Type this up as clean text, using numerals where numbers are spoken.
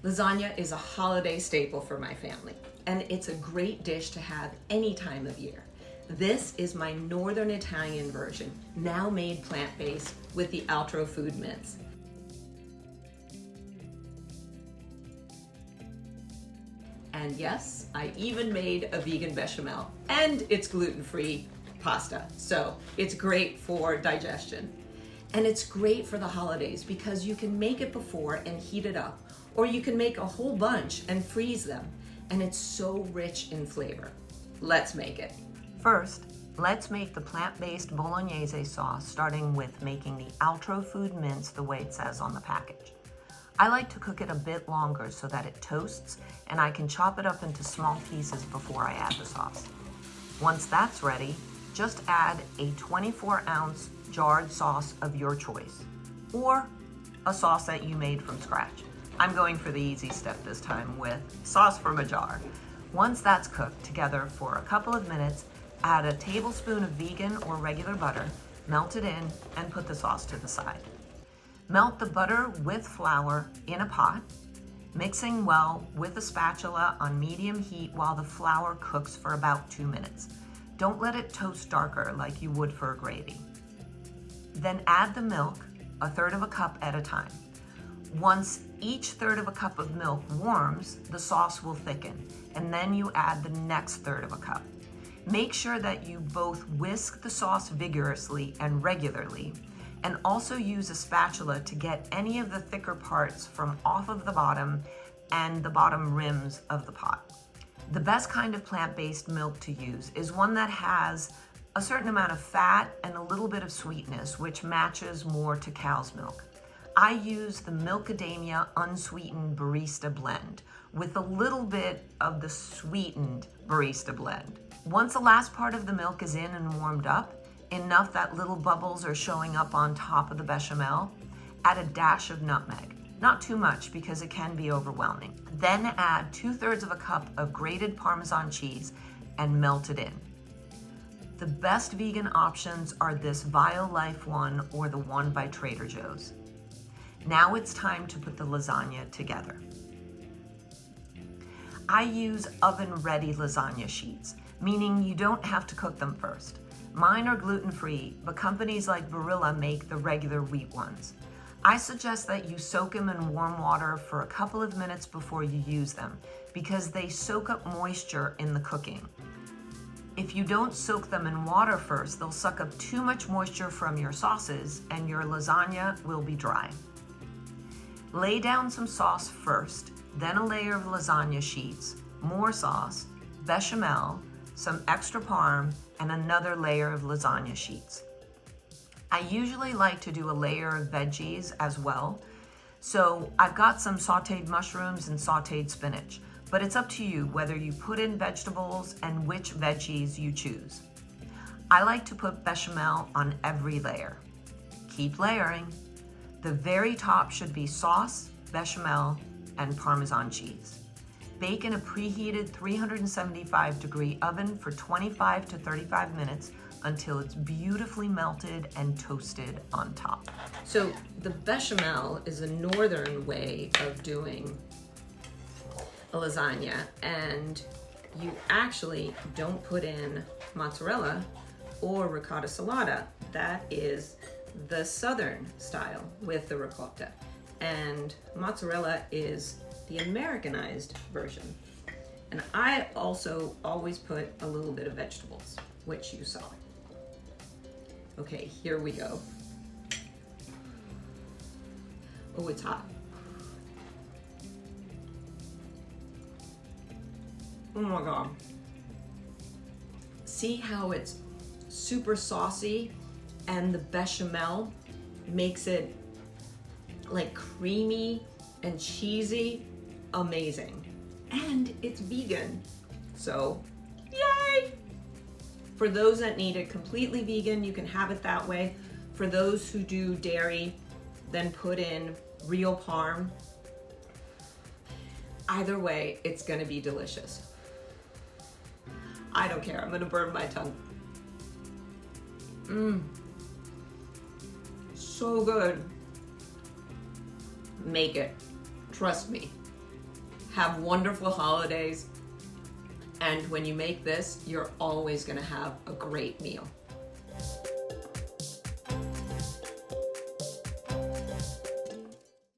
Lasagna is a holiday staple for my family, and it's a great dish to have any time of year. This is my Northern Italian version, now made plant-based with the Altro food mince. And yes, I even made a vegan bechamel, and it's gluten-free pasta, so it's great for digestion. And it's great for the holidays because you can make it before and heat it up, or you can make a whole bunch and freeze them, and it's so rich in flavor. Let's make it. First, let's make the plant-based Bolognese sauce, starting with making the Altro food mince the way it says on the package. I like to cook it a bit longer so that it toasts, and I can chop it up into small pieces before I add the sauce. Once that's ready, just add a 24-ounce jarred sauce of your choice, or a sauce that you made from scratch. I'm going for the easy step this time with sauce from a jar. Once that's cooked together for a couple of minutes, add a tablespoon of vegan or regular butter, melt it in, and put the sauce to the side. Melt the butter with flour in a pot, mixing well with a spatula on medium heat while the flour cooks for about 2 minutes. Don't let it toast darker like you would for a gravy. Then add the milk, 1/3 of a cup at a time. Once each 1/3 of a cup of milk warms, the sauce will thicken, and then you add the next 1/3 of a cup. Make sure that you both whisk the sauce vigorously and regularly, and also use a spatula to get any of the thicker parts from off of the bottom and the bottom rims of the pot. The best kind of plant-based milk to use is one that has a certain amount of fat and a little bit of sweetness, which matches more to cow's milk. I use the Milkadamia unsweetened barista blend with a little bit of the sweetened barista blend. Once the last part of the milk is in and warmed up, enough that little bubbles are showing up on top of the bechamel, add a dash of nutmeg. Not too much because it can be overwhelming. Then add 2/3 of a cup of grated Parmesan cheese and melt it in. The best vegan options are this Violife one or the one by Trader Joe's. Now it's time to put the lasagna together. I use oven-ready lasagna sheets, meaning you don't have to cook them first. Mine are gluten-free, but companies like Barilla make the regular wheat ones. I suggest that you soak them in warm water for a couple of minutes before you use them, because they soak up moisture in the cooking. If you don't soak them in water first, they'll suck up too much moisture from your sauces and your lasagna will be dry. Lay down some sauce first, then a layer of lasagna sheets, more sauce, bechamel, some extra parm, and another layer of lasagna sheets. I usually like to do a layer of veggies as well, so I've got some sautéed mushrooms and sautéed spinach, but it's up to you whether you put in vegetables and which veggies you choose. I like to put bechamel on every layer. Keep layering. The very top should be sauce, bechamel, and Parmesan cheese. Bake in a preheated 375-degree oven for 25 to 35 minutes until it's beautifully melted and toasted on top. So the bechamel is a northern way of doing a lasagna, and you actually don't put in mozzarella or ricotta salata. That is the southern style with the ricotta, and mozzarella is the Americanized version. And I also always put a little bit of vegetables, which you saw. Okay, here we go. Oh, it's hot. Oh my God. See how it's super saucy and the bechamel makes it like creamy and cheesy. Amazing. And it's vegan, so yay! For those that need it completely vegan, you can have it that way. For those who do dairy, then put in real parm. Either way, it's gonna be delicious. I don't care, I'm gonna burn my tongue. So good. Make it, trust me. have wonderful holidays. And when you make this, you're always gonna have a great meal.